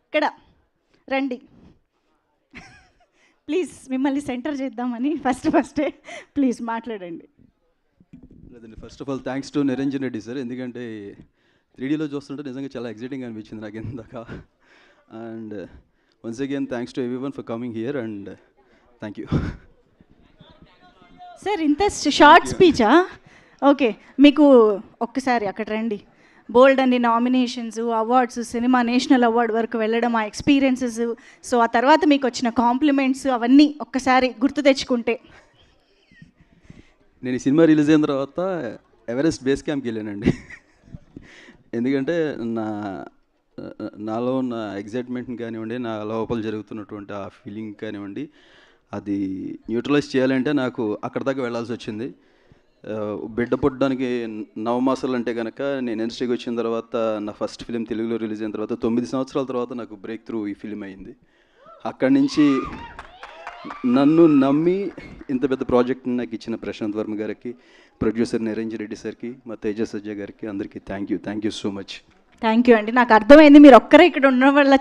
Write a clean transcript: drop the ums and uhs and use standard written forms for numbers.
ఇక్కడ రండి ప్లీజ్, మిమ్మల్ని సెంటర్ చేద్దామని ఫస్టే ప్లీజ్ మాట్లాడండి. లేదండి, first of all thanks to Niranjan Reddy sir, ఎందుకంటే 3Dలో చూస్తుంటే నిజంగా చాలా ఎక్సైటింగ్ అనిపించింది నాకు ఇందాక. And once again thanks to everyone for coming here and thank you. Sir ఇంత షార్ట్ స్పీచా? ఓకే, మీకు ఒక్కసారి అక్కడ రండి. బోల్డ్ అన్ని nominations, awards, cinema national award వరకు వెళ్ళడం, ఆ ఎక్స్పీరియన్సెస్, సో ఆ తర్వాత మీకు వచ్చిన కాంప్లిమెంట్స్ అవన్నీ ఒక్కసారి గుర్తు తెచ్చుకుంటే. నేను ఈ సినిమా రిలీజ్ అయిన తర్వాత ఎవరెస్ట్ బేస్ క్యాంప్కి వెళ్ళానండి. ఎందుకంటే నాలో ఉన్న ఎగ్జైట్మెంట్ని కానివ్వండి, నా లోపల జరుగుతున్నటువంటి ఆ ఫీలింగ్ కానివ్వండి, అది న్యూట్రలైజ్ చేయాలంటే నాకు అక్కడ దాకా వెళ్ళాల్సి వచ్చింది. బిడ్డ పుట్టడానికి 9 మాసాలు అంటే కనుక నేను ఇండస్ట్రీకి వచ్చిన తర్వాత నా ఫస్ట్ ఫిలిం తెలుగులో రిలీజ్ అయిన తర్వాత 9 సంవత్సరాల తర్వాత నాకు బ్రేక్ త్రూ ఈ ఫిలిం అయింది. అక్కడి నుంచి నన్ను నమ్మి ఇంత పెద్ద ప్రాజెక్ట్ని నాకు ఇచ్చిన ప్రశాంత్ వర్మ గారికి, ప్రొడ్యూసర్ నిరంజన్ రెడ్డి సార్కి, మా తేజ సజ్జా గారికి, అందరికీ thank you so much. Thank you అండి. నాకు అర్థమైంది మీరు ఒక్కరే ఇక్కడ ఉండడం వల్ల